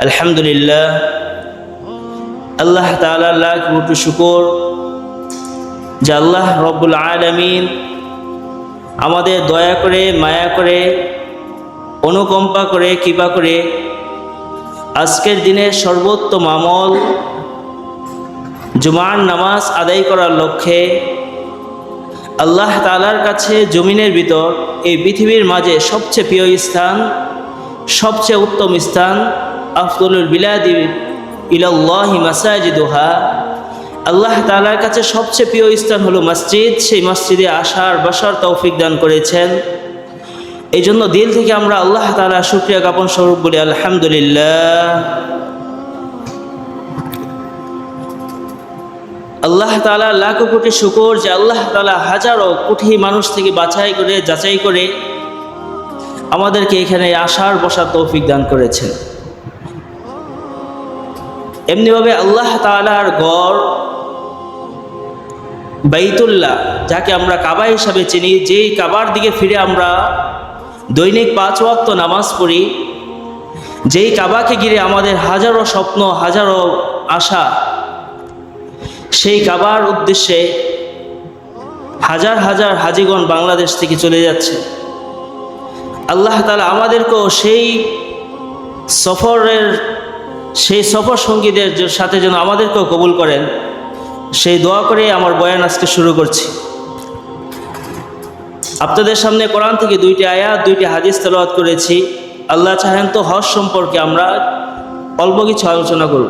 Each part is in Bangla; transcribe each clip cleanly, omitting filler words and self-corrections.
আলহামদুলিল্লাহ, আল্লাহ তাআলার লাখ কোটি শুকর যে আল্লাহ রব্বুল আলামিন আমাদের দয়া করে, মায়া করে, অনুকম্পা করে, কৃপা করে আজকের দিনের সর্বোত্তম আমল জুমার নামাজ আদায় করার লক্ষ্যে আল্লাহ তাআলার কাছে জমিনের ভিতর এই পৃথিবীর মাঝে সবচেয়ে প্রিয় স্থান, সবচেয়ে উত্তম স্থান, আফদলুল বিলাদি ইলাল্লাহি মাসাজিদুহা, আল্লাহ তাআলার কাছে সবচেয়ে প্রিয় স্থান হলো মসজিদ। সেই মসজিদে আসার বসার তৌফিক দান করেছেন। এই জন্য দিল থেকে আমরা আল্লাহ তাআলা শুকরিয়া জ্ঞাপন স্বরূপ বলি আলহামদুলিল্লাহ। আল্লাহ তাআলা লাখ কোটি শুকর যে আল্লাহ তাআলা হাজারো কোটি মানুষ থেকে যাচাই করে আমাদেরকে এখানে আসার বসার তৌফিক দান করেছেন। এমনিভাবে আল্লাহ তাআলার ঘর বাইতুল্লাহ, যাকে আমরা কাবা হিসাবে চিনি, যেই কাবার দিকে ফিরে আমরা দৈনিক 5 ওয়াক্ত নামাজ পড়ি, যেই কাবাকে ঘিরে আমাদের হাজারো স্বপ্ন, হাজারো আশা, সেই কাবার উদ্দেশ্যে হাজার হাজার হাজিগণ বাংলাদেশ থেকে চলে যাচ্ছে। আল্লাহ তাআলা আমাদেরকেও সেই সফর সঙ্গীদের সাথে যেন আমাদেরকেও কবুল করেন, সেই দোয়া করে আমার বয়ান আজকে শুরু করছি। আপনাদের সামনে কোরআন থেকে 2টি আয়াত, 2টি হাদিস তেলাওয়াত করেছি। আল্লাহ চাহেন তো হজ সম্পর্কে আমরা অল্প কিছু আলোচনা করব।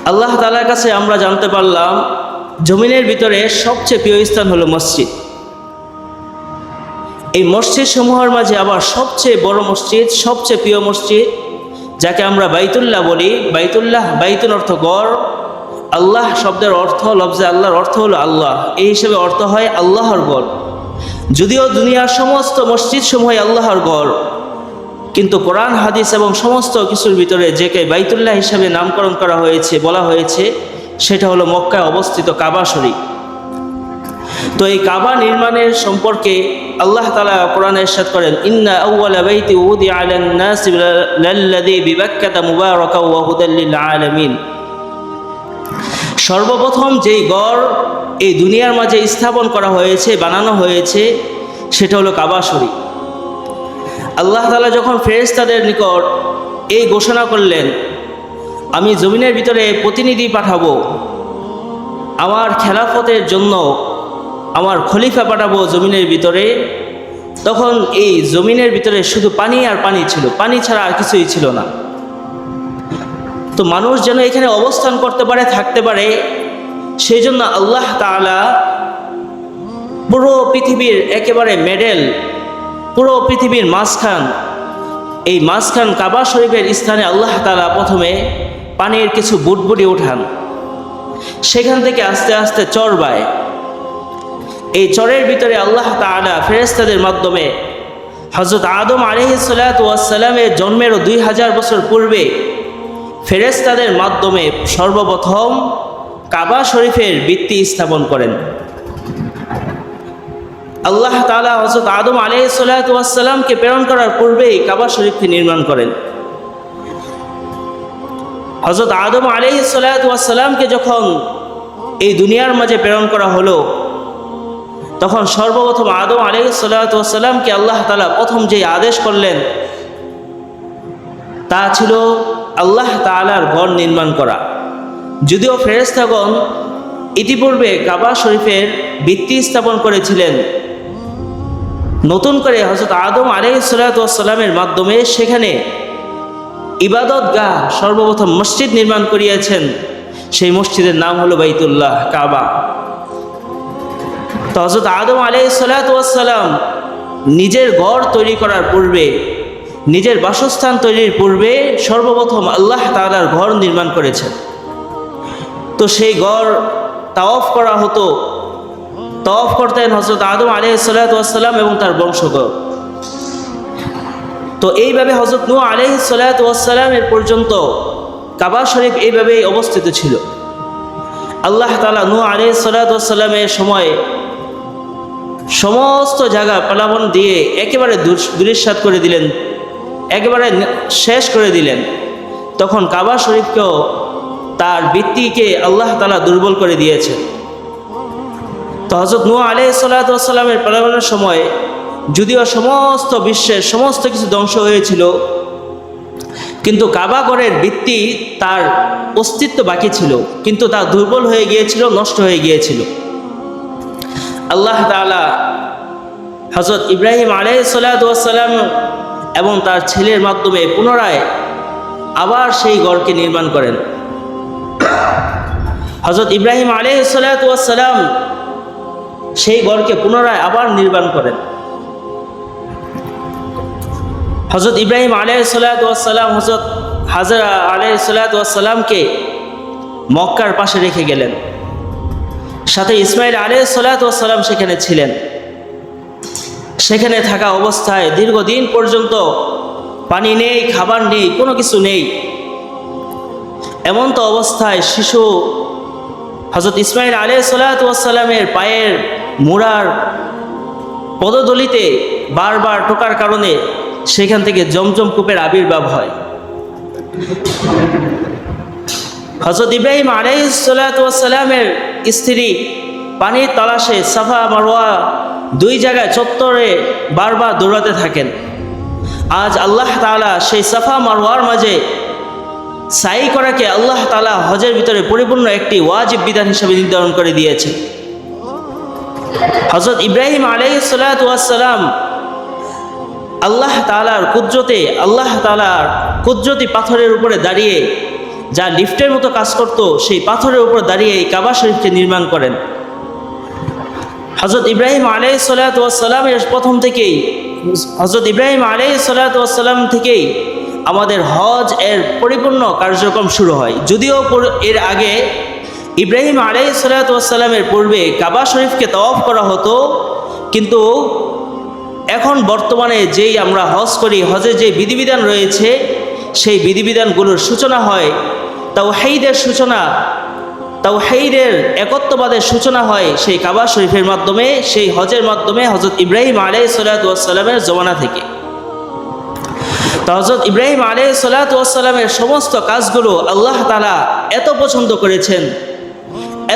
আল্লাহ তাআলার কাছে আমরা জানতে পারলাম জমিনের ভিতরে সবচেয়ে প্রিয় স্থান হলো মসজিদ। এই মসজিদ সমূহের মাঝে আবার সবচেয়ে বড় মসজিদ, সবচেয়ে প্রিয় মসজিদ, যাকে আমরা বাইতুল্লাহ বলি। বাইতুল অর্থ ঘর, আল্লাহ শব্দের অর্থ, লফজে আল্লাহর অর্থ হলো আল্লাহ, এই হিসেবে অর্থ হয় আল্লাহর ঘর। যদিও দুনিয়ার সমস্ত মসজিদ সমূহে আল্লাহর ঘর, কিন্তু কোরআন হাদিস এবং সমস্ত কিছুর ভিতরে যেকে বাইতুল্লাহ হিসাবে নামকরণ করা হয়েছে, বলা হয়েছে, সেটা হলো মক্কায় অবস্থিত কাবা শরীফ। তো এই কাবা নির্মাণের সম্পর্কে আল্লাহ তাআলা কোরআনে ইরশাদ করেন, ইন্না আউওয়ালা বাইতি উদিআ লিন-নাসি লাল্লাযী বিবাক্কাতা মুবারাকান ওয়া হুদাল লিল আলামিন। সর্বপ্রথম যেই ঘর এই দুনিয়ার মাঝে স্থাপন করা হয়েছে, বানানো হয়েছে, সেটা হলো কাবা শরীফ। আল্লাহ তাআলা যখন ফেরেশতাদের নিকট এই ঘোষণা করলেন, আমি জমিনের ভিতরে প্রতিনিধি পাঠাবো, আমার খেলাফতের জন্য আমার খলিফা পাঠাবো জমিনের ভিতরে, তখন এই জমিনের ভিতরে শুধু পানি আর পানি ছিল, পানি ছাড়া আর কিছুই ছিল না। তো মানুষ যেন এখানে অবস্থান করতে পারে, থাকতে পারে, সেই জন্য আল্লাহ তাআলা পুরো পৃথিবীর একেবারে মেডেল, পুরো পৃথিবীর এই মাঝখান কাবা শরীফের স্থানে আল্লাহ তাআলা প্রথমে পানির কিছু বুটবুটি উঠান, সেখান থেকে আস্তে আস্তে চর বায়। এই চরের ভিতরে আল্লাহ তাআলা ফেরেশতাদের মাধ্যমে হযরত আদম আলাইহিস সালাতু ওয়াস সালামের জন্মেরও 2000 বছর পূর্বে ফেরেশতাদের মাধ্যমে সর্বপ্রথম কাবা শরীফের ভিত্তি স্থাপন করেন। আল্লাহ তাআলা হযরত আদম আলাইহিস সালাতু ওয়াস সালামকে প্রেরণ করার পূর্বেই কাবা শরীফকে নির্মাণ করেন। হযরত আদম আলাইহিস সালাতু ওয়াস সালামকে যখন এই দুনিয়ার মাঝে প্রেরণ করা হলো, তখন সর্বপ্রথম আদম আলাইহিস সালাতু ওয়াস সালামকে আল্লাহ তাআলা প্রথম যে আদেশ করলেন তা ছিল আল্লাহ তাআলার ঘর নির্মাণ করা। যদিও ফেরেশতাগণ ইতিপূর্বে কাবা শরীফের ভিত্তি স্থাপন করেছিলেন, নতুন করে হযরত আদম আলাইহিস সালাতু ওয়াস সালামের মাধ্যমে সেখানে ইবাদতগাহ, সর্বপ্রথম মসজিদ নির্মাণ করিয়েছেন। সেই মসজিদের নাম হলো বাইতুল্লাহ, কাবা। তো হযরত আদম আলাইহিস সালাতু ওয়াস সালাম নিজের ঘর তৈরি করার পূর্বে, নিজের বাসস্থান তৈরির পূর্বে সর্বপ্রথম আল্লাহ তাআলার ঘর নির্মাণ করেছেন। তো সেই ঘর তাওয়াফ করা হতো, তাওয়াফ করতেন হযরত আদম আলাইহিস সালাতু ওয়াস সালাম এবং তার বংশধর। তো এইভাবে হযরত নূহ আলাইহিস সালাতু ওয়াস সালামের পর্যন্ত কাবা শরীফ এইভাবেই অবস্থিত ছিল। আল্লাহ তাআলা নূহ আলাইহিস সালাতু ওয়াস সালামের সময় সমস্ত জায়গা প্লাবন দিয়ে একেবারে দুরিশ্বাত করে দিলেন, একেবারে শেষ করে দিলেন। তখন কাবা শরীফকেও তার ভিত্তিকে আল্লাহ তাআলা দুর্বল করে দিয়েছেন। তো হযরত নূহ আলাইহিস সালাতু ওয়াস সালামের প্রলয়ের সময় যদিও সমস্ত বিশ্বের সমস্ত কিছু ধ্বংস হয়েছিল, কিন্তু কাবা ঘরের ভিত্তি তার অস্তিত্ব বাকি ছিল, কিন্তু তা দুর্বল হয়ে গিয়েছিল, নষ্ট হয়ে গিয়েছিল। আল্লাহ তাআলা হযরত ইব্রাহিম আলাইহিস সালাতু ওয়াস সালাম এবং তার ছেলের মাধ্যমে পুনরায় আবার সেই ঘরকে নির্মাণ করেন। হযরত ইব্রাহিম আলাইহিস সালাতু ওয়াস সালাম সেই ঘরকে পুনরায় আবার নির্মাণ করেন। হযরত ইব্রাহিম আলাইহিস সালাতু ওয়াস সালাম হযরত হাজরা আলাইহিস সালাতু ওয়াস সালামকে মক্কার পাশে রেখে গেলেন, সাথে ইসমাইল আলাইহিস সালাতু ওয়াস সালাম সেখানে ছিলেন। সেখানে থাকা অবস্থায় দীর্ঘদিন পর্যন্ত পানি নেই, খাবার নেই, কোনো কিছু নেই। এমন তো অবস্থায় শিশু হযরত ইসমাইল আলাইহিস সালাতু ওয়াস সালামের পায়ের মুড়ার পদদলিতে বারবার টোকার কারণে সেখান থেকে জমজম কূপের আবির্ভাব হয়। হযরত ইব্রাহিম আলাইহিস সালাতু ওয়াস সালামের স্ত্রী পানির তালাশে সাফা মারওয়া দুই জায়গায় চত্বরে বারবার দৌড়াতে থাকেন। আজ আল্লাহ তাআলা সেই সাফা মারওয়ার মাঝে সাই করাকে আল্লাহ তাআলা হজের ভিতরে পরিপূর্ণ একটি ওয়াজিব বিধান হিসেবে নির্ধারণ করে দিয়েছে। হযরত ইব্রাহিম আলাইহিস সালাতু ওয়াস সালাম আল্লাহ তাআলার কুদরতি পাথরের উপরে দাঁড়িয়ে, যা লিফটের মতো কাজ করত, সেই পাথরের উপর দাঁড়িয়ে এই কাবা শরীফকে নির্মাণ করেন। হযরত ইব্রাহিম আলাইহিস সালাতু ওয়াস সালামের প্রথম থেকেই হযরত ইব্রাহিম আলাইহিস সালাতু ওয়াস সালাম থেকেই আমাদের হজ এর পরিপূর্ণ কার্যক্রম শুরু হয়। যদিও এর আগে ইব্রাহিম আলাইহিস সালাতু ওয়াস সালামের পূর্বে কাবা শরীফকে তাওয়াফ করা হতো, কিন্তু এখন বর্তমানে যেই আমরা হজ করি, হজের যে বিধিবিধান রয়েছে সেই বিধিবিধানগুলোর সূচনা হয়, তাওহীদের একত্ববাদের সূচনা হয় সেই কাবা শরীফের মাধ্যমে, সেই হজের মাধ্যমে হযরত ইব্রাহিম আলাইহিস সালাতু ওয়াস সালামের জমানা থেকে। তো হযরত ইব্রাহিম আলাইহিস সালাতু ওয়াস সালামের সমস্ত কাজগুলো আল্লাহ তাআলা এত পছন্দ করেছেন,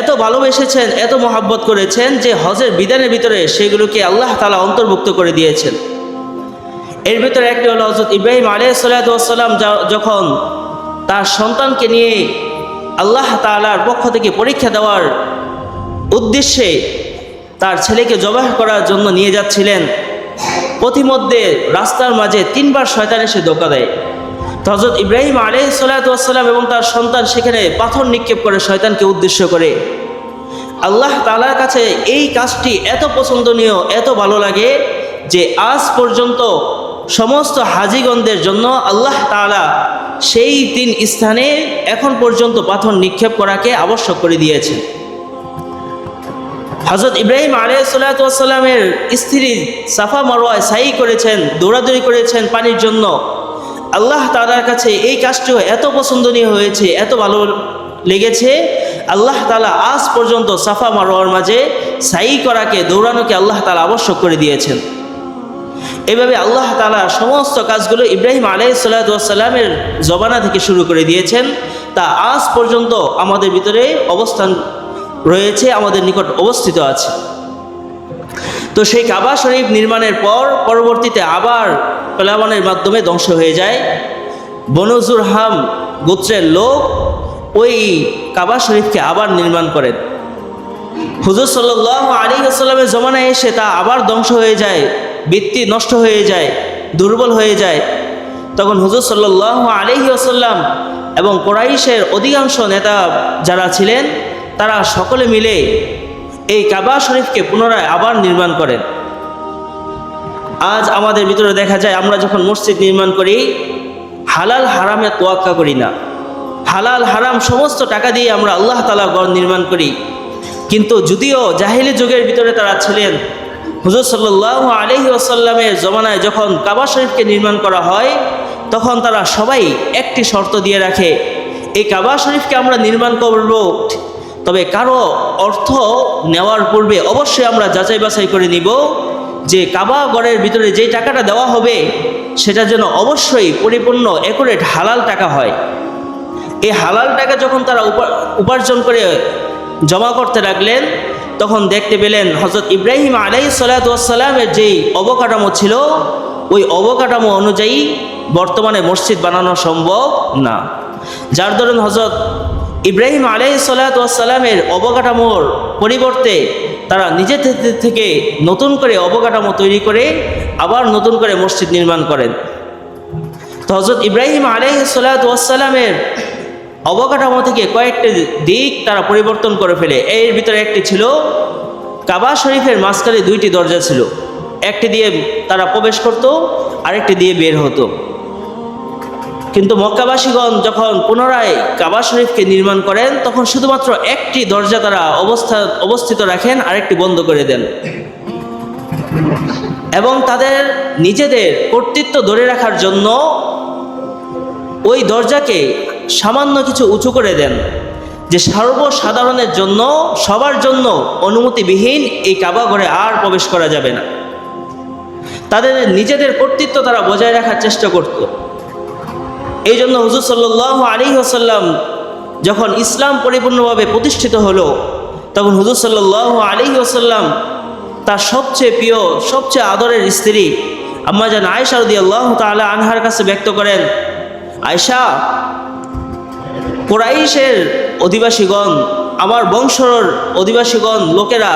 এত ভালোবেসেছেন, এত মহাব্বত করেছেন যে হজের বিধানের ভিতরে সেগুলোকে আল্লাহ তাআলা অন্তর্ভুক্ত করে দিয়েছেন। এর ভিতরে একটি হলো হযরত ইব্রাহিম আলাইহিস সালাতু ওয়াস সালাম যখন তার সন্তানকে নিয়ে আল্লাহ তাআলার পক্ষ থেকে পরীক্ষা দেওয়ার উদ্দেশ্যে তার ছেলেকে জবাহ করার জন্য নিয়ে যাচ্ছিলেন, পথিমধ্যে রাস্তার মাঝে 3 বার শয়তান এসে ধোঁকা দেয়। তো হযরত ইব্রাহিম আলাইহিস সালাতু ওয়াস সালাম এবং তার সন্তান সেখানে পাথর নিক্ষেপ করে শয়তানকে উদ্দেশ্য করে। আল্লাহ তাআলার কাছে এই কাজটি এত পছন্দনীয়, এত ভালো লাগে যে আজ পর্যন্ত সমস্ত হাজিগণদের জন্য আল্লাহ তাআলা সেই 3 স্থানে এখন পর্যন্ত পাথর নিক্ষেপ করাকে আবশ্যক করে দিয়েছেন। হযরত ইব্রাহিম আলাইহিস সালাতু ওয়াস সালামের স্ত্রী সাফা মারওয়ায় সাই করেছেন, দৌড়াদৌড়ি করেছেন পানির জন্য। আল্লাহ তাআলার কাছে এই কাজটিও এত পছন্দনীয় হয়েছে, এত ভালো লেগেছে, আল্লাহ তাআলা আজ পর্যন্ত সাফা মারওয়ার মাঝে সাই করাকে, দৌড়ানোকে আল্লাহ তাআলা আবশ্যক করে দিয়েছেন। এভাবে আল্লাহ তাআলা সমস্ত কাজগুলো ইব্রাহিম আলাইহিস সালাতু ওয়াস সালামের জমানা থেকে শুরু করে দিয়েছেন, তা আজ পর্যন্ত আমাদের ভিতরে অবস্থান রয়েছে, আমাদের নিকট অবস্থিত আছে। তো সেই কাবা শরীফ নির্মাণের পরবর্তীতে আবার প্লাবনের মাধ্যমে ধ্বংস হয়ে যায়। বনু জুরহাম গোত্রের লোক ওই কাবা শরীফকে আবার নির্মাণ করেন। হুজুর সাল্লাল্লাহু আলাইহি ওয়াসাল্লামের জমানায় এসে তা আবার ধ্বংস হয়ে যায়, ভিত্তি নষ্ট হয়ে যায়, দুর্বল হয়ে যায়। তখন হুজুর সাল্লাল্লাহু আলাইহি ওয়াসাল্লাম এবং কুরাইশের অধিকাংশ নেতা যারা ছিলেন তারা সকলে মিলে এই কাবা শরীফকে পুনরায় আবার নির্মাণ করেন। আজ আমাদের ভিতরে দেখা যায় আমরা যখন মসজিদ নির্মাণ করি হালাল হারামে তোয়াক্কা করি না, হালাল হারাম সমস্ত টাকা দিয়ে আমরা আল্লাহ তাআলা ঘর নির্মাণ করি। কিন্তু যদিও জাহিলি যুগের ভিতরে তারা ছিলেন, হুজুর সাল্লাল্লাহু আলাইহি ওয়াসাল্লামের জমানায় যখন কাবা শরীফকে নির্মাণ করা হয় তখন তারা সবাই একটি শর্ত দিয়ে রাখে, এই কাবা শরীফকে আমরা নির্মাণ করব, তবে কারো অর্থ নেওয়ার পূর্বে অবশ্যই আমরা যাচাই বাছাই করে নিব যে কাবা ঘরের ভিতরে যেই টাকাটা দেওয়া হবে সেটা যেন অবশ্যই পরিপূর্ণ অ্যাকুরেট হালাল টাকা হয়। এই হালাল টাকা যখন তারা উপার্জন করে জমা করতে লাগলেন, তখন দেখতে পেলেন হযরত ইব্রাহিম আলাইহিস সালাতু ওয়াস সালামের যেই অবকাঠামো ছিল, ওই অবকাঠামো অনুযায়ী বর্তমানে মসজিদ বানানো সম্ভব না। যার দরুন হযরত ইব্রাহিম আলাইহিস সালাতু ওয়াস সালামের অবকাঠামোর পরিবর্তে তারা নিজের থেকে নতুন করে অবকাঠামো তৈরি করে আবার নতুন করে মসজিদ নির্মাণ করেন। তো হযরত ইব্রাহিম আলাইহিস সালাতু ওয়াস সালামের অবকাঠামো থেকে কয়েকটি দিক তারা পরিবর্তন করে ফেলে। এর ভিতরে একটি ছিল কাবা শরীফের মাঝখানে দুইটি দরজা ছিল, একটি দিয়ে তারা প্রবেশ করত, আরেকটি দিয়ে বের হতো। কিন্তু মক্কাবাসীগণ যখন পুনরায় কাবা শরীফকে নির্মাণ করেন, তখন শুধুমাত্র একটি দরজা তারা অবস্থিত রাখেন, আরেকটি বন্ধ করে দেন এবং তাদের নিজেদের কর্তৃত্ব ধরে রাখার জন্য ওই দরজাকে সামান্য কিছু উঁচু করে দেন, যে সর্বসাধারণের জন্য, সবার জন্য অনুমতিবিহীন এই কাবা ঘরে আর প্রবেশ করা যাবে না। তাদের নিজেদের কর্তৃত্ব তারা বজায় রাখার চেষ্টা করত। এই জন্য হুজুর সাল্লাল্লাহু আলাইহি ওয়াসাল্লাম যখন ইসলাম পরিপূর্ণভাবে প্রতিষ্ঠিত হলো, তখন হুজুর সাল্লাল্লাহু আলাইহি ওয়াসাল্লাম তার সবচেয়ে প্রিয়, সবচেয়ে আদরের স্ত্রী আম্মা জান আয়েশা রাদিয়াল্লাহু তাআলা আনহার কাছে ব্যক্ত করেন, আয়েশা, কুরাইশের অধিবাসীগণ, আমার বংশর অধিবাসীগণ লোকেরা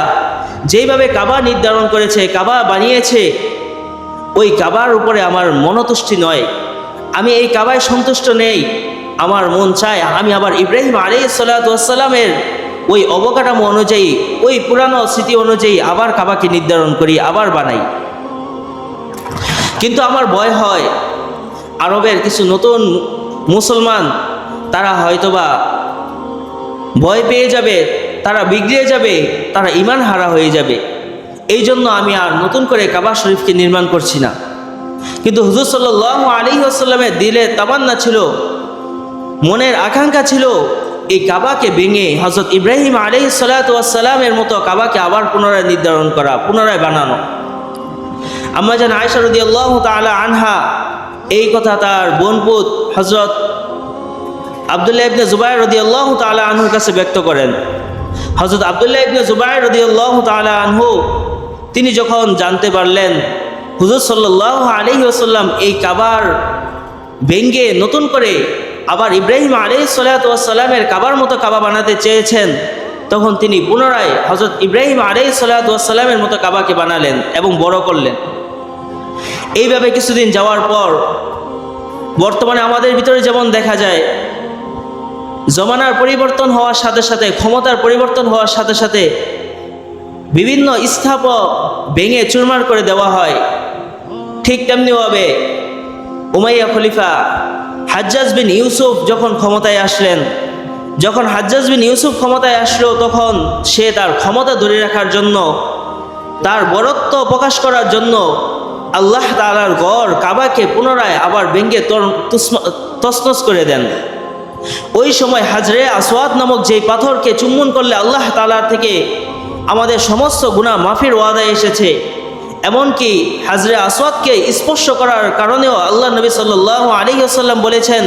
যেইভাবে কাবা নির্ধারণ করেছে, কাবা বানিয়েছে, ওই কাবার উপরে আমার মনতুষ্টি নয়, আমি এই কাবায় সন্তুষ্ট নেই। আমার মন চায় আমি আবার ইব্রাহিম আলাইহিস সালাতু ওয়াস সালামের ওই অবকাঠামো অনুযায়ী, ওই পুরানো স্মৃতি অনুযায়ী আবার কাবাকে নির্ধারণ করি, আবার বানাই। কিন্তু আমার ভয় হয় আরবের কিছু নতুন মুসলমান তারা হয়তোবা ভয় পেয়ে যাবে, তারা বিগড়ে যাবে, তারা ঈমান হারা হয়ে যাবে। এই জন্য আমি আর নতুন করে কাবা শরীফকে নির্মাণ করছি না। কিন্তু হুজুর সাল্লাল্লাহু আলাইহি ওয়াসাল্লামের দিলে তামান্না ছিল, মনের আকাঙ্ক্ষা ছিল, এই কাবাকে ভেঙে হযরত ইব্রাহিম আলাইহিস সালাতু ওয়াস সালামের মতো কাবাকে আবার পুনরায় নির্ধারণ করা, পুনরায় বানানো। আম্মা জান আয়েশা রাদিয়াল্লাহু তাআলা আনহা এই কথা তার বোনপুত হযরত আব্দুল্লাহ ইবনে জুবায়ের রাদিয়াল্লাহু তাআলা আনহুর কাছে ব্যক্ত করেন। হযরত আব্দুল্লাহ ইবনে জুবায়ের রাদিয়াল্লাহু তাআলা আনহু তিনি যখন জানতে পারলেন হুজুর সাল্লাল্লাহু আলাইহি ওয়াসাল্লাম এই কাবার ভেঙে নতুন করে আবার ইব্রাহিম আলাইহিস সালাতু ওয়াস সালামের কাবার মতো কাবা বানাতে চেয়েছেন, তখন তিনি পুনরায় হযরত ইব্রাহিম আলাইহিস সালাতু ওয়াস সালামের মতো কাবাকে বানালেন এবং বড় করলেন। এইভাবে কিছুদিন যাওয়ার পর বর্তমানে আমাদের ভিতরে যেমন দেখা যায়, জমানার পরিবর্তন হওয়ার সাথে সাথে, ক্ষমতার পরিবর্তন হওয়ার সাথে সাথে বিভিন্ন স্থাপক ভেঙে চুরমার করে দেওয়া হয়, ঠিক তেমনিভাবে উমাইয়া খলিফা হাজ্জাজ বিন ইউসুফ যখন ক্ষমতায় আসলেন, যখন হাজ্জাজ বিন ইউসুফ ক্ষমতায় আসলো, তখন সে তার ক্ষমতা ধরে রাখার জন্য, তার বরত্ব প্রকাশ করার জন্য আল্লাহ তাআলার ঘর কাবাকে পুনরায় আবার ভেঙে তছনছ করে দেন। ওই সময় হাজরে আসওয়াদ নামক যেই পাথরকে চুম্বন করলে আল্লাহ তাআলার থেকে আমাদের সমস্ত গুনাহ মাফির ওয়াদা এসেছে, এমনকি হাজরে আসওয়াদকে স্পর্শ করার কারণেও আল্লাহ নবী সাল্লাল্লাহু আলাইহি ওয়াসাল্লাম বলেছেন,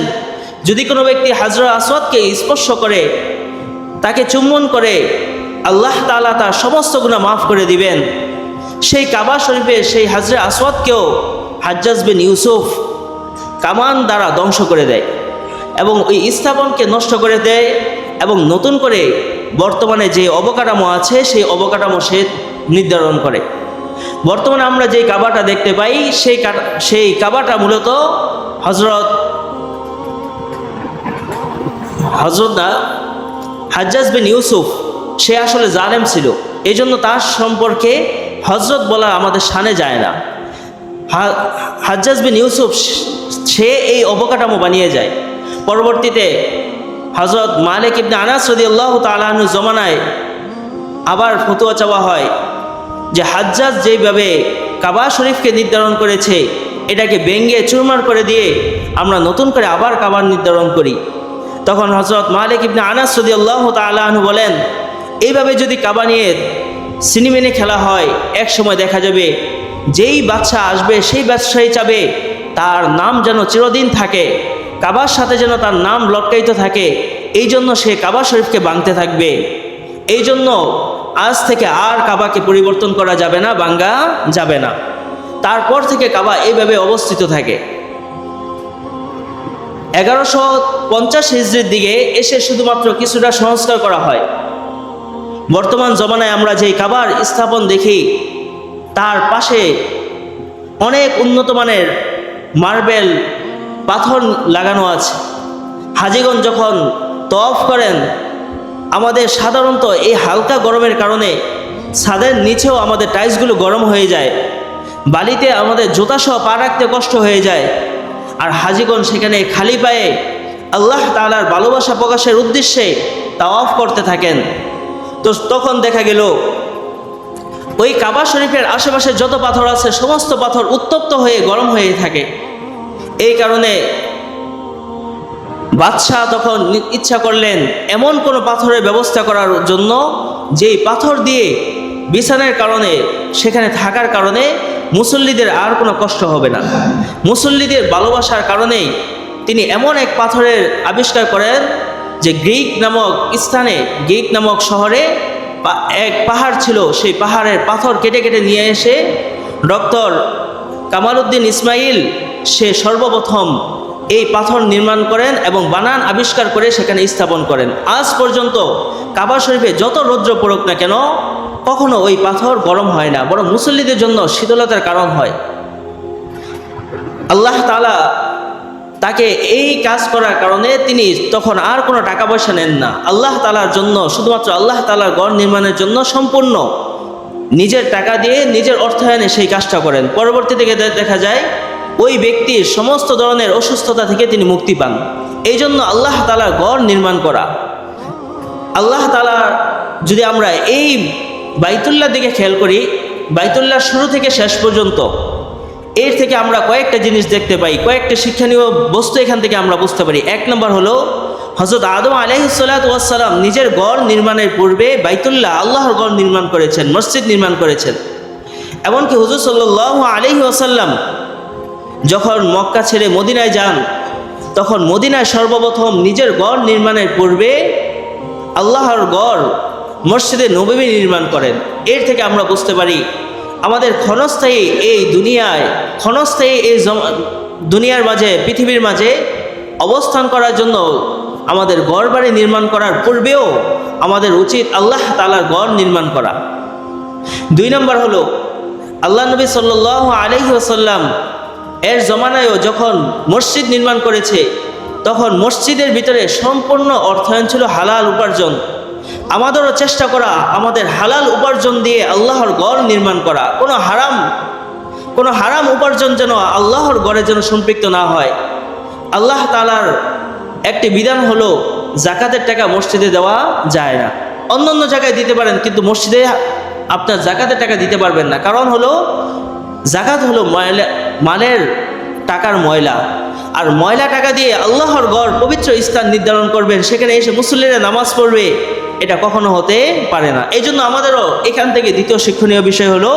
যদি কোনো ব্যক্তি হাজরে আসওয়াদকে স্পর্শ করে, তাকে চুম্বন করে, আল্লাহ তাআলা তার সমস্ত গুনাহ মাফ করে দিবেন। সেই কাবা শরীফে সেই হাজরে আসওয়াদকেও হাজ্জাজ বিন ইউসুফ কামান দ্বারা ধ্বংস করে দেয় এবং ওই স্থাপনকে নষ্ট করে দেয় এবং নতুন করে বর্তমানে যে অবকাঠামো আছে সেই অবকাঠামো সে নির্ধারণ করে। বর্তমানে আমরা যেই কাবাটা দেখতে পাই, সেই কাবাটা মূলত হজরত হাজ্জাজ বিন ইউসুফ, সে আসলে জালেম ছিল, এই জন্য তার সম্পর্কে হজরত বলা আমাদের শানে যায় না। হাজ্জাজ বিন ইউসুফ সে এই অবকাঠামো বানিয়ে যায়। পরবর্তীতে হযরত মালিক ইবনে আনাস রাদিয়াল্লাহু তাআলা আনহু জমানায় আবার ফতোয়া চাওয়া হয় যে হাজ্জাজ যেইভাবে কাবা শরীফকে নির্ধারণ করেছে, এটাকে ভেঙে চুরমার করে দিয়ে আমরা নতুন করে আবার কাবার নির্ধারণ করি। তখন হযরত মালিক ইবনে আনাস রাদিয়াল্লাহু তাআলা আনহু বলেন, এইভাবে যদি কাবা নিয়ে সিনেমেনে খেলা হয়, এক সময় দেখা যাবে যেই বাদশা আসবে সেই বাদশাই চাবে তার নাম যেন চিরদিন থাকে, কাবার সাথে যেন তার নাম লটকায়িত থাকে, এই জন্য সে কাবা শরীফকে ভাঙতে থাকবে। এই জন্য আজ থেকে আর কাবাকে পরিবর্তন করা যাবে না, ভাঙা যাবে না। তারপর থেকে কাবা এইভাবে অবস্থিত থাকে। 1150 হিজরির দিকে এসে শুধুমাত্র কিছুটা সংস্কার করা হয়। বর্তমান জমানায় আমরা যেই কাবার স্থাপন দেখি, তার পাশে অনেক উন্নত মানের মার্বেল পাথর লাগানো আছে। হাজিগণ যখন তওয়াফ করেন, আমাদের সাধারণত এই হালকা গরমের কারণে ছাদের নিচেও আমাদের টাইলসগুলো গরম হয়ে যায়, বালিতে আমাদের জুতাসহ পা রাখতে কষ্ট হয়ে যায়। আর হাজিগণ সেখানে খালি পায়ে আল্লাহ তাআলার ভালোবাসা প্রকাশের উদ্দেশ্যে তাওয়াফ করতে থাকেন। তো তখন দেখা গেল ওই কাবা শরীফের আশেপাশে যত পাথর আছে সমস্ত পাথর উত্তপ্ত হয়ে গরম হয়ে থাকে। এই কারণে বাদশাহ তখন ইচ্ছা করলেন এমন কোনো পাথরের ব্যবস্থা করার জন্য, যেই পাথর দিয়ে বিছানার কারণে, সেখানে থাকার কারণে মুসল্লিদের আর কোনো কষ্ট হবে না। মুসল্লিদের ভালোবাসার কারণেই তিনি এমন এক পাথরের আবিষ্কার করেন যে গ্রিক নামক স্থানে, গ্রিক নামক শহরে এক পাহাড় ছিল। সেই পাহাড়ের পাথর কেটে কেটে নিয়ে এসে ডক্টর কামালউদ্দিন ইসমাইল সে সর্বপ্রথম এই পাথর নির্মাণ করেন এবং বানান আবিষ্কার করে সেখানে স্থাপন করেন। আজ পর্যন্ত কাবা শরীফে যত রৌদ্র পড়ুক না কেন, কখনো ওই পাথর গরম হয় না, বরং মুসল্লিদের জন্য শীতলতার কারণ হয়। আল্লাহ তাআলা তাকে এই কাজ করার কারণে তিনি তখন আর কোনো টাকা পয়সা নেন না। আল্লাহ তাআলার জন্য, শুধুমাত্র আল্লাহ তাআলার ঘর নির্মাণের জন্য সম্পূর্ণ নিজের টাকা দিয়ে, নিজের অর্থায়নে সেই কাজটা করেন। পরবর্তীতে দেখা যায় ওই ব্যক্তির সমস্ত ধরনের অসুস্থতা থেকে তিনি মুক্তি পান। এই জন্য আল্লাহ তাআলার ঘর নির্মাণ করা, আল্লাহ তাআলা যদি আমরা এই বাইতুল্লাহর দিকে খেয়াল করি, বাইতুল্লাহ শুরু থেকে শেষ পর্যন্ত এর থেকে আমরা কয়েকটা জিনিস দেখতে পাই, কয়েকটা শিক্ষণীয় বস্তু এখান থেকে আমরা বুঝতে পারি। এক নম্বর হলো হযরত আদম আলাইহিস সালাতু ওয়াস সালাম নিজের ঘর নির্মাণের পূর্বে বাইতুল্লাহ, আল্লাহর ঘর নির্মাণ করেছেন, মসজিদ নির্মাণ করেছেন। এমনকি হুজুর সাল্লাল্লাহু আলাইহি ওয়াসাল্লাম যখন মক্কা ছেড়ে মদিনায় যান, তখন মদিনায় সর্বপ্রথম নিজের ঘর নির্মাণের পূর্বে আল্লাহর ঘর মসজিদে নববী নির্মাণ করেন। এর থেকে আমরা বুঝতে পারি আমাদের ক্ষণস্থায়ী এই দুনিয়ায়, ক্ষণস্থায়ী এই দুনিয়ার মাঝে, পৃথিবীর মাঝে অবস্থান করার জন্য আমাদের ঘর বাড়ি নির্মাণ করার পূর্বেও আমাদের উচিত আল্লাহ তাআলার ঘর নির্মাণ করা। 2 নম্বর হলো আল্লাহ নবী সাল্লাল্লাহু আলাইহি ওয়াসাল্লাম এর জমানায়ও যখন মসজিদ নির্মাণ করেছে, তখন মসজিদের ভিতরে সম্পূর্ণ অর্থায়ন ছিল হালাল উপার্জন। আমাদেরও চেষ্টা করা আমাদের হালাল উপার্জন দিয়ে আল্লাহর ঘর নির্মাণ করা। কোনো হারাম উপার্জন যেন আল্লাহর ঘরে যেন সম্পৃক্ত না হয়। আল্লাহ তাআলার একটি বিধান হলো যাকাতের টাকা মসজিদে দেওয়া যায় না। অন্য জায়গায় দিতে পারেন, কিন্তু মসজিদে আপনার যাকাতের টাকা দিতে পারবেন না। কারণ হলো যাকাত হলো মালের টাকার ময়লা, আর ময়লা টাকা দিয়ে আল্লাহর ঘর পবিত্র স্থান নির্ধারণ করবেন, সেখানে এসে মুসল্লিরা নামাজ পড়বে, এটা কখনো হতে পারে না। এই জন্য আমাদেরও এখান থেকে দ্বিতীয় শিক্ষণীয় বিষয় হলো,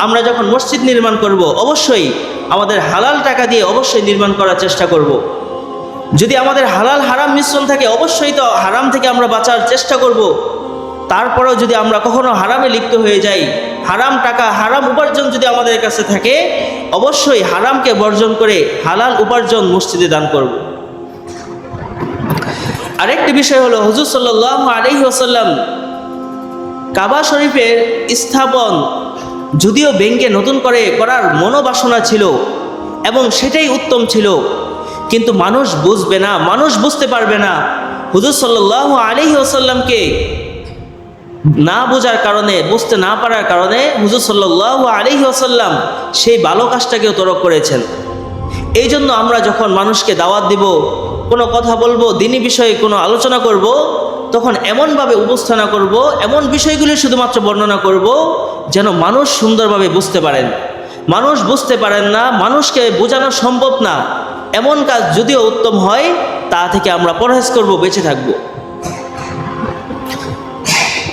আমরা যখন মসজিদ নির্মাণ করব অবশ্যই আমাদের হালাল টাকা দিয়ে অবশ্যই নির্মাণ করার চেষ্টা করব। যদি আমাদের হালাল হারাম মিশ্রণ থাকে, অবশ্যই তো হারাম থেকে আমরা বাঁচার চেষ্টা করব। তারপরেও যদি আমরা কখনো হারামে লিপ্ত হয়ে যাই, হারাম টাকা, হারাম উপার্জন যদি আমাদের কাছে থাকে, অবশ্যই হারামকে বর্জন করে হালাল উপার্জন মসজিদে দান করব। আরেকটি বিষয় হলো হুজুর সাল্লাল্লাহু আলাইহি ওয়াসাল্লাম কাবা শরীফের স্থাপন যদিও ভেঙে নতুন করে করার মনোবাসনা ছিল এবং সেটাই উত্তম ছিল, কিন্তু মানুষ বুঝবে না, মানুষ বুঝতে পারবে না। হুজুর সাল্লাল্লাহু আলাইহি ওয়াসাল্লামকে না বোঝার কারণে, বুঝতে না পারার কারণে হুজুর সাল্লাল্লাহু আলাইহি ওয়াসাল্লাম সেই ভালো কাজটাকেও তরক করেছেন। এই জন্য আমরা যখন মানুষকে দাওয়াত দিব, কোনো কথা বলবো, দ্বীনি বিষয়ে কোনো আলোচনা করব, তখন এমনভাবে উপস্থাপনা করব, এমন বিষয়গুলি শুধুমাত্র বর্ণনা করব যেন মানুষ সুন্দরভাবে বুঝতে পারেন। মানুষ বুঝতে পারেন না, মানুষকে বোঝানো সম্ভব না, এমন কাজ যদিও উত্তম হয়, তা থেকে আমরা পরহেজ করব, বেঁচে থাকব।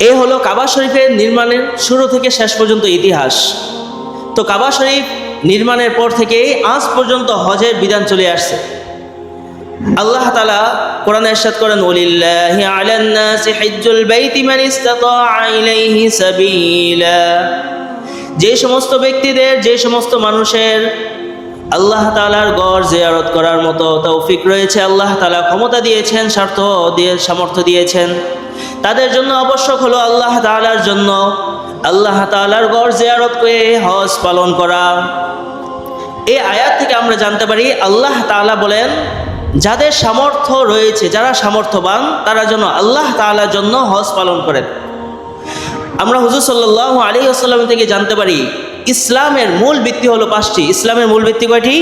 এই হলো কাবা শরীফের নির্মাণের শুরু থেকে শেষ পর্যন্ত ইতিহাস। তো কাবা শরীফ নির্মাণের পর থেকে আজ পর্যন্ত হজের বিধান চলে আসছে। আল্লাহ তাআলা কোরআনে ইরশাদ করেন, ওয়ালিল্লাহি আলান নাসি হিজ্জুল বাইতি মান ইসতাতাআ ইলাইহি সাবিলা। যে সমস্ত ব্যক্তিদের, যে সমস্ত মানুষের আল্লাহ তাআলার ঘর জিয়ারত করার মতো তৌফিক রয়েছে, আল্লাহ তাআলা ক্ষমতা দিয়েছেন, সামর্থ্য দিয়েছেন, তাদের জন্য আবশ্যক হলো আল্লাহ তাআলার জন্য আল্লাহ তাআলার ঘর জিয়ারত করে হজ পালন করা। এই আয়াত থেকে আমরা জানতে পারি আল্লাহ তাআলা বলেন যাদের সামর্থ্য রয়েছে, যারা সামর্থ্যবান, তারা যেন আল্লাহ তাআলার জন্য হজ পালন করেন। আমরা হুজুর সাল্লাল্লাহু আলাইহি ওয়াসাল্লাম থেকে জানতে পারি ইসলামের মূল ভিত্তি হলো 5টি। ইসলামের মূল ভিত্তি কয়টি?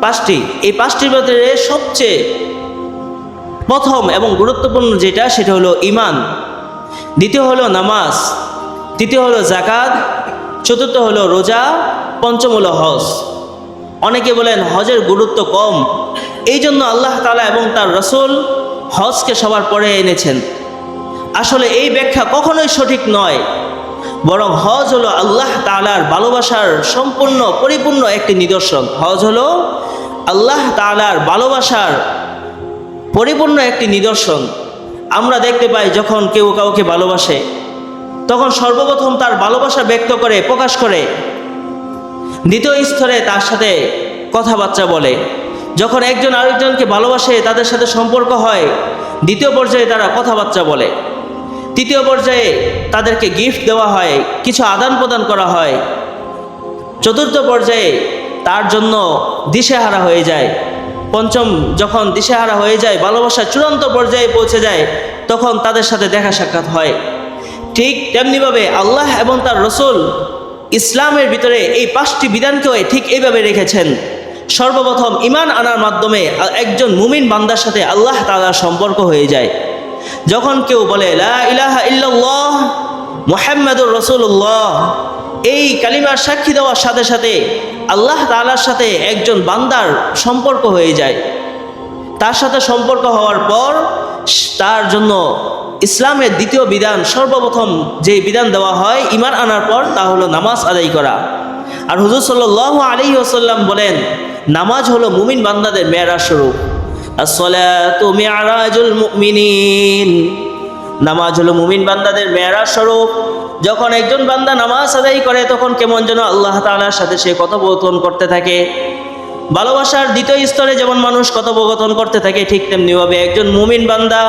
5টি। এই 5টির ভিতরে সবচেয়ে প্রথম এবং গুরুত্বপূর্ণ যেটা, সেটা হলো ঈমান, দ্বিতীয় হলো নামাজ, তৃতীয় হলো যাকাত, চতুর্থ হলো রোজা, পঞ্চম হলো হজ। অনেকে বলেন হজের গুরুত্ব কম, এই জন্য আল্লাহ তাআলা এবং তার রাসূল হজকে সবার পরে এনেছেন। আসলে এই ব্যাখ্যা কখনোই সঠিক নয়, বরং হজ হলো আল্লাহ তাআলার ভালোবাসার সম্পূর্ণ পরিপূর্ণ একটি নিদর্শন। হজ হলো আল্লাহ তাআলার ভালোবাসার পরিপূর্ণ একটি নিদর্শন। আমরা দেখতে পাই যখন কেউ কাউকে ভালোবাসে, তখন সর্বপ্রথম তার ভালোবাসা ব্যক্ত করে, প্রকাশ করে, দ্বিতীয় স্তরে তার সাথে কথাবার্তা বলে। যখন একজন আরেকজনকে ভালোবাসে, তাদের সাথে সম্পর্ক হয়, দ্বিতীয় পর্যায়ে তারা কথাবার্তা বলে, তৃতীয় পর্যায়ে তাদেরকে গিফট দেওয়া হয়, কিছু আদান প্রদান করা হয়, চতুর্থ পর্যায়ে তার জন্য দিশেহারা হয়ে যায়, পঞ্চম যখন দিশেহারা হয়ে যায়, ভালোবাসার চূড়ান্ত পর্যায়ে পৌঁছে যায়, তখন তাদের সাথে দেখা সাক্ষাৎ হয়। ঠিক তেমনিভাবে আল্লাহ এবং তার রাসূল ইসলামের ভিতরে এই 5টি বিধানকেও ঠিক এইভাবে রেখেছেন। সর্বপ্রথম ঈমান আনার মাধ্যমে একজন মুমিন বান্দার সাথে আল্লাহ তাআলার সম্পর্ক হয়ে যায়। যখন কেউ বলে লা ইলাহা ইল্লাল্লাহ মুহাম্মাদুর রাসূলুল্লাহ, এই কালিমার সাক্ষী দেওয়ার সাথে সাথে আল্লাহ তাআলার সাথে একজন বান্দার সম্পর্ক হয়ে যায়। তার সাথে সম্পর্ক হওয়ার পর তার জন্য ইসলামের দ্বিতীয় বিধান, সর্বপ্রথম যে বিধান দেওয়া হয় ঈমান আনার পর, তা হলো নামাজ আদায় করা। আর হুজুর সাল্লাল্লাহু আলাইহি ওয়াসাল্লাম বলেন নামাজ হলো মুমিন বান্দাদের মেরাজ স্বরূপ। আসসালাতু মি'রাজুল মুমিনিন, নামাজ হলো মুমিন বান্দাদের মেরাজ স্বরূপ। যখন একজন বান্দা নামাজ আদায় করে, তখন কেমন যেন আল্লাহ তাআলার সাথে সে কথোপকথন করতে থাকে। ভালোবাসার দ্বিতীয় স্তরে যেমন মানুষ কথোপকথন করতে থাকে, ঠিক তেমনিভাবে একজন মুমিন বান্দা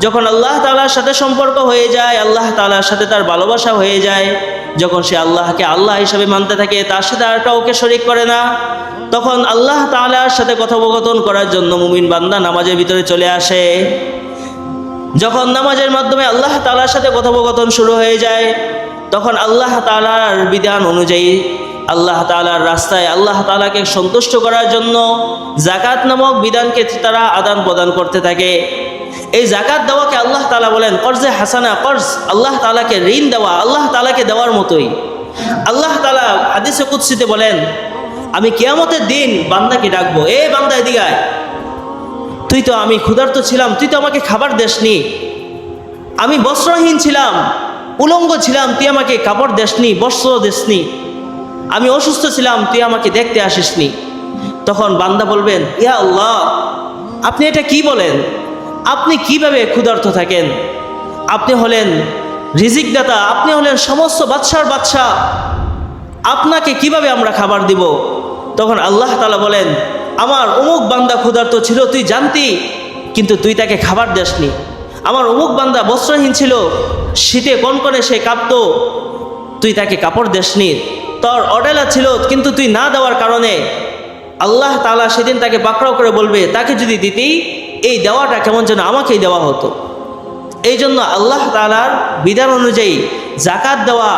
যখন আল্লাহ তাআলার সাথে সম্পর্ক হয়ে যায়, আল্লাহ তাআলার সাথে তার ভালোবাসা হয়ে যায়, যখন সে আল্লাহকে আল্লাহ হিসাবে মানতে থাকে, তার সাথে আর কাউকে শরীক করে না, তখন আল্লাহ তাআলার সাথে কথোপকথন করার জন্য মুমিন বান্দা নামাজের ভিতরে চলে আসে। যখন নামাজের মাধ্যমে আল্লাহ তাআলার সাথে কথোপকথন শুরু হয়ে যায়, তখন আল্লাহ তাআলার বিধান অনুযায়ী আল্লাহ তাআলার রাস্তায় আল্লাহ তাআলাকে সন্তুষ্ট করার জন্য যাকাত নামক বিধানকে তারা আদান প্রদান করতে থাকে। এই যাকাত দেওয়াকে আল্লাহ তাআলা বলেন কর্জে হাসানা, কর্জ আল্লাহ তাআলাকে ঋণ দেওয়া, আল্লাহ তাআলাকে দেওয়ার মতোই। আল্লাহ তাআলা হাদিসে কুদসিতে বলেন, আমি কিয়ামতের দিন বান্দাকে ডাকবো, এ বান্দা এদিকে আয়, তুই তো, আমি ক্ষুধার্ত ছিলাম, তুই তো আমাকে খাবার দেসনি, আমি বস্ত্রহীন ছিলাম, উলঙ্গ ছিলাম, তুই আমাকে কাপড় দেসনি, বস্ত্র দেসনি, আমি অসুস্থ ছিলাম, তুই আমাকে দেখতে আসিসনি। তখন বান্দা বলবেন, ইয়া আল্লাহ, আপনি এটা কি বলেন? আপনি কিভাবে ক্ষুধার্ত থাকেন? আপনি হলেন রিজিক দাতা, আপনি হলেন সমস্ত বাদশার বাদশা, আপনাকে কিভাবে আমরা খাবার দিব? তখন আল্লাহ তাআলা বলেন, আমার অমুক বান্দা ক্ষুধার্ত ছিল, তুই জানতি, কিন্তু তুই তাকে খাবার দেসনি। আমার অমুক বান্দা বস্ত্রহীন ছিল, শীতে কনকনে সে কাঁপতো, তুই তাকে কাপড় দেসনি। তোর অডেলা ছিল, কিন্তু তুই না দেওয়ার কারণে আল্লাহ তাআলা সেদিন তাকে পাকড়াও করে বলবে, তাকে যদি দিতি, এই দেওয়াটা কেমন যেন আমাকেই দেওয়া হতো। এই জন্য আল্লাহ তাআলার বিধান অনুযায়ী যাকাত দেওয়া,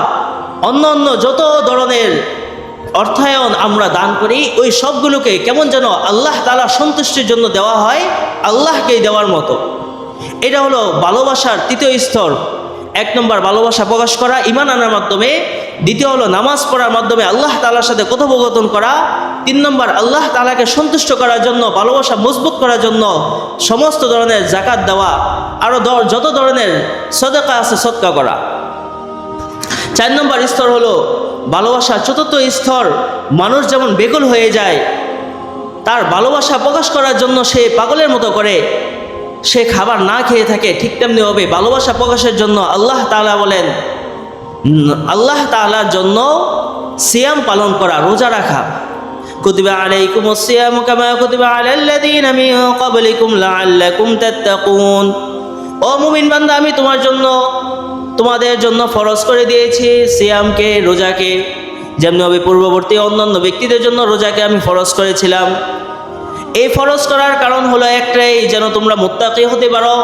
অন্য অন্য যত ধরনের অর্থায়ন আমরা দান করি, ওই সবগুলোকে কেমন যেন আল্লাহ তাআলার সন্তুষ্টির জন্য দেওয়া হয়, আল্লাহকেই দেওয়ার মতো। এটা হলো ভালোবাসার তৃতীয় স্তর। 1 নম্বর ভালোবাসা প্রকাশ করা ঈমান আনার মাধ্যমে, দ্বিতীয় হলো নামাজ পড়ার মাধ্যমে আল্লাহ তাআলার সাথে কথোপকথন করা, 3 নম্বর আল্লাহ তাআলাকে সন্তুষ্ট করার জন্য, ভালোবাসা মজবুত করার জন্য সমস্ত ধরনের যাকাত দেওয়া, আরও যত ধরনের সদকা আছে সদকা করা। 4 নম্বর স্তর হলো ভালোবাসার চতুর্থ স্তর। মানুষ যেমন বেকুল হয়ে যায়, তার ভালোবাসা প্রকাশ করার জন্য সে পাগলের মতো করে সে খাবার না খেয়ে থাকে, ঠিক তেমনি হবে ভালোবাসা প্রকাশের জন্য আল্লাহ তাআলা বলেন, আল্লাহ তাআলার জন্য সিয়াম পালন করা, রোজা রাখা। কুতিবা আলাইকুমুস সিয়ামু কামা কুতিবা আলাল্লাযীনা মিন ক্বাবলিকুম লাআল্লাকুম তাত্তাকুন। ও মুমিন বান্দা, আমি তোমাদের জন্য ফরজ করে দিয়েছি সিয়ামকে, রোজাকে, যেমনি পূর্ববর্তী অন্যান্য ব্যক্তিদের জন্য রোজাকে আমি ফরজ করেছিলাম। এই ফরজ করার কারণ হলো একটাই, যেন তোমরা মুত্তাকি হতে পারো।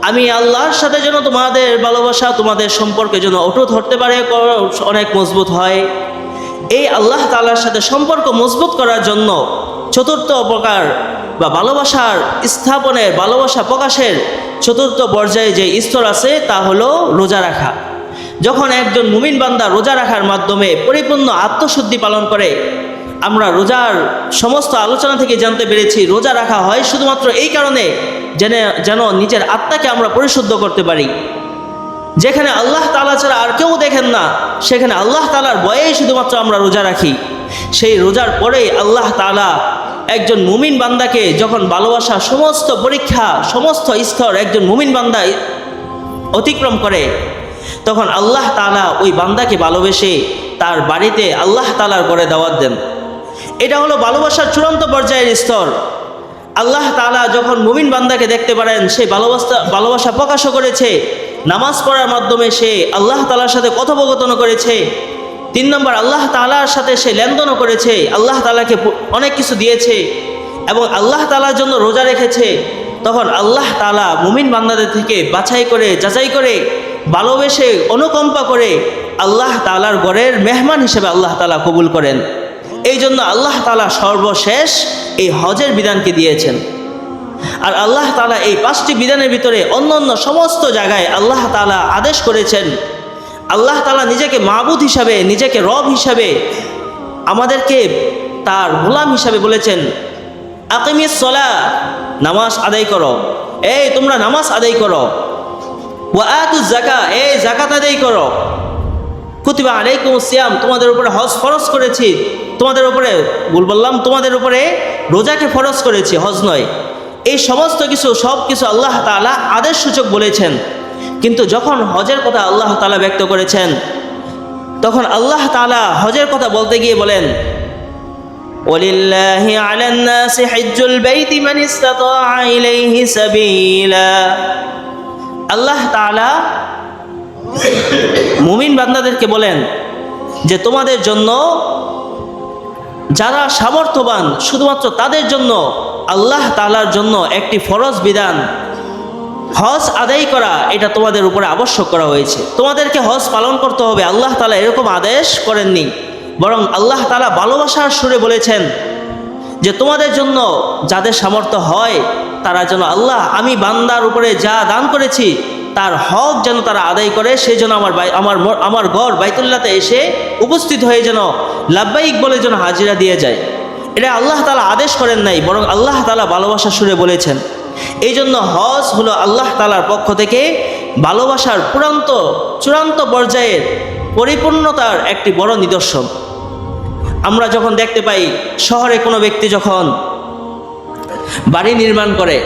আমি আল্লাহর সাথে যেন তোমাদের ভালোবাসা, তোমাদের সম্পর্কে যেন অটুট হতে পারে, অনেক মজবুত হয়। এই আল্লাহ তাআলার সাথে সম্পর্ক মজবুত করার জন্য চতুর্থ প্রকার বা ভালোবাসার স্থাপনের, ভালোবাসা প্রকাশের চতুর্থ পর্যায়ে যে স্তর আছে তা হলো রোজা রাখা। যখন একজন মুমিন বান্দা রোজা রাখার মাধ্যমে পরিপূর্ণ আত্মশুদ্ধি পালন করে, আমরা সমস্ত আলোচনা থেকে জানতে পেরেছি রোজা রাখা হয় শুধুমাত্র এই কারণে যেন নিজের আত্মাকে আমরা পরিশুদ্ধ করতে পারি। যেখানে আল্লাহ তাআলা ছাড়া আর কেউ দেখেন না, সেখানে আল্লাহ তাআলার ভয়েই শুধুমাত্র আমরা রোজা রাখি। সেই রোজার পরেই আল্লাহ তাআলা একজন মুমিন বান্দাকে যখন ভালোবাসা সমস্ত পরীক্ষা, সমস্ত স্তর একজন মুমিন বান্দা অতিক্রম করে, তখন আল্লাহ তাআলা ওই বান্দাকে ভালোবেসে তার বাড়িতে আল্লাহ তাআলার ঘরে দাওয়াত দেন। এটা হলো ভালোবাসার চূড়ান্ত পর্যায়ের স্তর। আল্লাহ তাআলা যখন মুমিন বান্দাকে দেখতে পারেন সে ভালোবাসা প্রকাশও করেছে, নামাজ পড়ার মাধ্যমে সে আল্লাহ তাআলার সাথে কথোপকথন করেছে, 3 নম্বর আল্লাহ তাআলার সাথে সে লেনদেনও করেছে, আল্লাহ তাআলাকে অনেক কিছু দিয়েছে এবং আল্লাহ তাআলার জন্য রোজা রেখেছে, তখন আল্লাহ তাআলা মুমিন বান্দাদের থেকে বাছাই করে, যাচাই করে, ভালোবেসে, অনুকম্পা করে আল্লাহ তাআলার ঘরের মেহমান হিসেবে আল্লাহ তাআলা কবুল করেন। এই জন্য আল্লাহ তাআলা সর্বশেষ এই হজের বিধানকে দিয়েছেন। আর আল্লাহ তাআলা এই 5টি বিধানের ভিতরে অন্যান্য সমস্ত জায়গায় আল্লাহ তাআলা আদেশ করেছেন। আল্লাহ তাআলা নিজেকে মাবুদ হিসাবে, নিজেকে রব হিসাবে, আমাদেরকে তার গোলাম হিসাবে বলেছেন, আকিমিস সালাহ, নামাজ আদায় করো, এই তোমরা নামাজ আদায় করো, ওয়া আতুজ যাকাত, এই যাকাত আদায় করো, কুতিবা আলাইকুমুস সিয়াম, তোমাদের উপরে হজ ফরজ করেছি, তোমাদের উপরে বললাম তোমাদের উপরে রোজাকে ফরজ করেছি, হজ নয়। এই সমস্ত কিছু সব কিছু আল্লাহ তাআলা আদেশ সূচক বলেছেন। কিন্তু যখন হজের কথা আল্লাহ তাআলা ব্যক্ত করেছেন, তখন আল্লাহ তাআলা হজের কথা বলতে গিয়ে বলেন, ওয়ালিল্লাহি আলান নাসি হিজ্জুল বাইতি মান ইসতাতাআ ইলাইহি সাবিলা। আল্লাহ তাআলা মুমিন বান্দাদেরকে বলেন যে তোমাদের জন্য যারা সামর্থ্যবান, শুধুমাত্র তাদের জন্য আল্লাহ তাআলার জন্য একটি ফরজ বিধান, হজ আদায় করা, এটা তোমাদের উপরে আবশ্যক করা হয়েছে। তোমাদেরকে হজ পালন করতে হবে। আল্লাহ তাআলা এরকম আদেশ করেননি, বরং আল্লাহ তাআলা ভালোবাসার সুরে বলেছেন যে তোমাদের জন্য যাদের সামর্থ্য হয় তারা যেন আল্লাহ, আমি বান্দার উপরে যা দান করেছি তার হক যেন তারা আদায় করে, সেই জন্য আমার ঘর বাইতুল্লাহতে এসে উপস্থিত হয়ে যেন লাব্বাইক বলে যেন হাজিরা দিয়ে যায়। এটা আল্লাহ তাআলা আদেশ করেন নাই, বরং আল্লাহ তাআলা ভালোবাসার সুরে বলেছেন। এই জন্য হজ হলো আল্লাহ তাআলার পক্ষ থেকে ভালোবাসার চূড়ান্ত পর্যায়ের পরিপূর্ণতার একটি বড় নিদর্শন। আমরা যখন দেখতে পাই শহরে কোনো ব্যক্তি যখন বাড়ি নির্মাণ করে,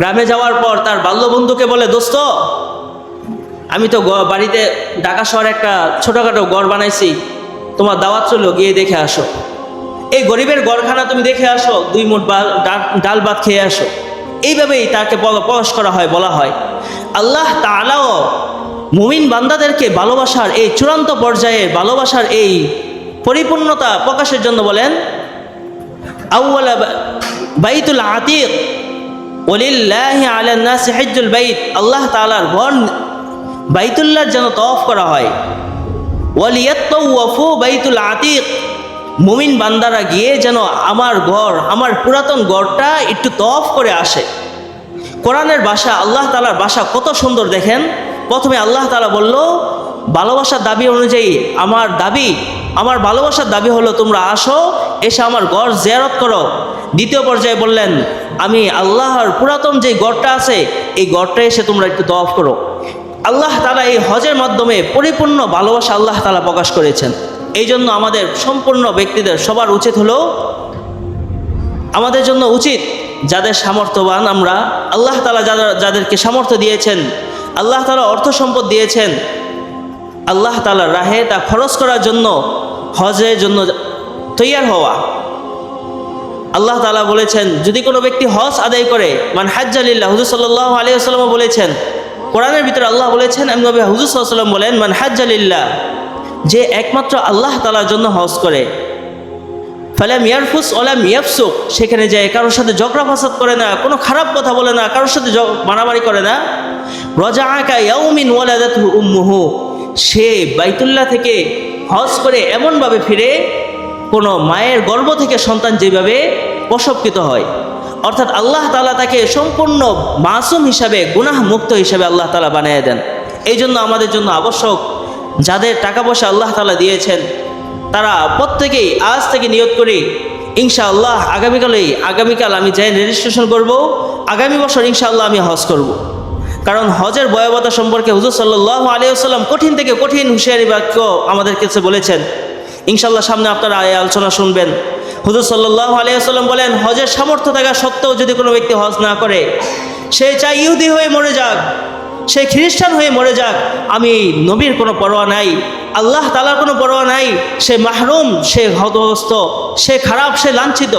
গ্রামে যাওয়ার পর তার বাল্যবন্ধুকে বলে, দোস্ত আমি তো বাড়িতে ঢাকা শহরে একটা ছোটোখাটো ঘর বানাইছি, তোমার দাওয়াত চলো, গিয়ে দেখে আসো। এই গরিবের ঘরখানা তুমি দেখে আসো, 2 মুঠ ডাল ভাত খেয়ে আসো। এইভাবেই তাকে প্রকাশ করা হয়, বলা হয়। আল্লাহ তাআলাও মুমিন বান্দাদেরকে ভালোবাসার এই চূড়ান্ত পর্যায়ে, ভালোবাসার এই পরিপূর্ণতা প্রকাশের জন্য বলেন, আউয়ালা বাইতুল আতিক ওয়ালিল্লাহি আলান নাসি হিজ্জুল বাইত। আল্লাহ তাআলার ঘর বাইতুল্লাহর যেন তওয়াফ করা হয়। ওয়ালিয়াত্তাওয়াফু বাইতুল আতিক, মুমিন বান্দারা গিয়ে যেন আমার ঘর, আমার পুরাতন ঘরটা একটু তওয়াফ করে আসে। কোরআনের ভাষা, আল্লাহ তাআলার ভাষা কত সুন্দর দেখেন। প্রথমে আল্লাহ তাআলা বলল ভালোবাসার দাবি অনুযায়ী, আমার ভালোবাসার দাবি হলো তোমরা আসো, এসে আমার ঘর জিয়ারত করো। দ্বিতীয় পর্যায়ে বললেন, আমি আল্লাহর পুরাতন যে ঘরটা আছে এই ঘরটা এসে তোমরা একটু তওয়াফ করো। আল্লাহ তাআলা এই হজের মাধ্যমে পরিপূর্ণ ভালোবাসা আল্লাহ তাআলা প্রকাশ করেছেন। এই জন্য আমাদের সম্পূর্ণ ব্যক্তিদের সবার উচিত হলো আমাদের জন্য উচিত যাদের সামর্থ্যবান আমরা, আল্লাহ তাআলা যাদেরকে সামর্থ্য দিয়েছেন, আল্লাহ তাআলা অর্থ সম্পদ দিয়েছেন, আল্লাহ তাআলার রাহে তা খরচ করার জন্য হজের জন্য তৈয়ার হওয়া। আল্লাহ তাআলা বলেছেন যদি কোনো ব্যক্তি হজ আদায় করে, মান হাজ্জা লিল্লাহ, হুজুর সাল্লাল্লাহু আলাইহি ওয়াসাল্লাম বলেছেন, কোরআনের ভিতরে আল্লাহ বলেছেন, আমি নবী হুজুর সাল্লাল্লাহু আলাইহি ওয়াসাল্লাম বলেন, মান হাজ্জা লিল্লাহ, যে একমাত্র আল্লাহ তাআলার জন্য হজ করে, ফালাম ইয়ারফুস ওয়ালাম ইয়াফসুক, সেখানে যায় কারোর সাথে ঝগড়া ফাসাদ করে না, কোনো খারাপ কথা বলে না, কারোর সাথে মারামারি করে না, রাজাআ কা ইয়াউমিন ওয়ালাদাতহু উম্মুহু, সে বাইতুল্লাহ থেকে হজ করে এমনভাবে ফিরে কোনো মায়ের গর্ভ থেকে সন্তান যেভাবে প্রসবকৃত হয়। অর্থাৎ আল্লাহ তাআলা তাকে সম্পূর্ণ মাসুম হিসাবে, গুনাহ মুক্ত হিসাবে আল্লাহ তাআলা বানিয়ে দেন। এই জন্য আমাদের জন্য আবশ্যক, যাদের টাকা পয়সা আল্লাহ তাআলা দিয়েছেন তারা প্রত্যেকেই আজ থেকে নিয়ত করি ইনশাআল্লাহ আগামীকাল আমি যাই রেজিস্ট্রেশন করব, আগামী বছর ইনশাআল্লাহ আমি হজ করব। কারণ হজের ভয়াবহতা সম্পর্কে হুজুর সাল্লাল্লাহু আলাইহি ওয়াসাল্লাম কঠিন থেকে কঠিন হুঁশিয়ারি বাক্য আমাদের কাছে বলেছেন। ইনশাআল্লাহ সামনে আপনারা এই আলোচনা শুনবেন। হুজুর সাল্লাল্লাহু আলাইহি ওয়াসাল্লাম বলেন, হজের সামর্থ্য থাকা সত্ত্বেও যদি কোনো ব্যক্তি হজ না করে, সে চাই ইহুদি হয়ে মরে যাক, সে খ্রিস্টান হয়ে মরে যাক, আমি নবীর কোনো পরোয়া নাই, আল্লাহ তাআলার কোনো পরোয়া নাই, সে মাহরুম, সে হতগ্রস্ত, সে খারাপ, সে লাঞ্ছিত।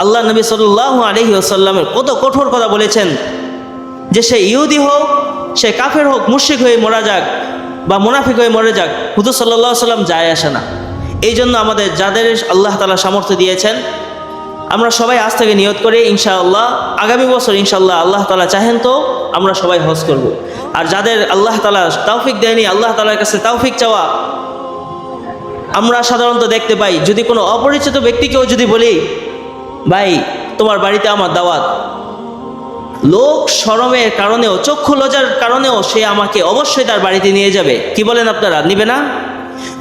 আল্লাহ নবী সাল্লাল্লাহু আলাইহি ওয়াসাল্লামের কত কঠোর কথা বলেছেন যে সে ইহুদি হোক, সে কাফের হোক, মুশরিক হয়ে মারা যাক বা মুনাফিক হয়ে মরে যাক, হুজুর সাল্লাল্লাহু আলাইহি ওয়াসাল্লাম যায় আসে না। এই জন্য আমাদের যাদের আল্লাহ তাআলা সামর্থ্য দিয়েছেন, আমরা সবাই আজ থেকে নিয়ত করে ইনশাআল্লাহ আগামী বছর ইনশাআল্লাহ আল্লাহ তাআলা চাহেন তো আমরা সবাই হজ করব। আর যাদের আল্লাহ তাআলা তৌফিক দেয়নি, আল্লাহ তাআলার কাছে তৌফিক চাওয়া। আমরা সাধারণত দেখতে পাই, যদি কোনো অপরিচিত ব্যক্তিকেও যদি বলি ভাই তোমার বাড়িতে আমার দাওয়াত, লোক শরমের কারণেও, চক্ষু লজ্জার কারণেও সে আমাকে অবশ্যই তার বাড়িতে নিয়ে যাবে। কি বলেন আপনারা, নিবে না?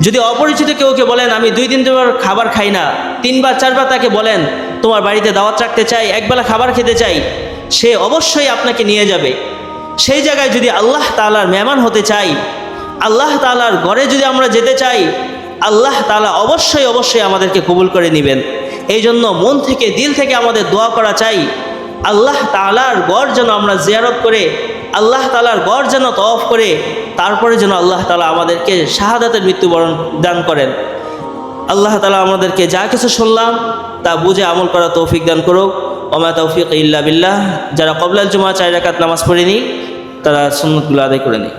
যদি অপরিচিত কেউকে বলেন আমি 2 দিন ধরে খাবার খাই না, 3বার 4বার তাকে বলেন তোমার বাড়িতে দাওয়াত রাখতে চাই, একবেলা খাবার খেতে চাই, সে অবশ্যই আপনাকে নিয়ে যাবে। সেই জায়গায় যদি আল্লাহ তাআলার মেহমান হতে চাই, আল্লাহ তাআলার ঘরে যদি আমরা যেতে চাই, আল্লাহ তাআলা অবশ্যই আমাদেরকে কবুল করে নেবেন। এই জন্য মন থেকে, দিল থেকে আমাদের দোয়া করা চাই, আল্লাহ তাআলার ঘর যেন আমরা জিয়ারত করে, আল্লাহ তাআলার ঘর যেন তওয়াফ করে, তারপরে যেন আল্লাহ তাআলা আমাদেরকে শাহাদাতের মৃত্যুবরণ দান করেন। আল্লাহ তাআলা আমাদেরকে যা কিছু শুনলাম তা বুঝে আমল করা তৌফিক দান করুক। ওমা তৌফিক ইল্লা বিল্লাহ। যারা ক্বাবলাল জুমআহ 4 রাকাত নামাজ পড়েনি তারা সুন্নতগুলো আদায় করে নিই।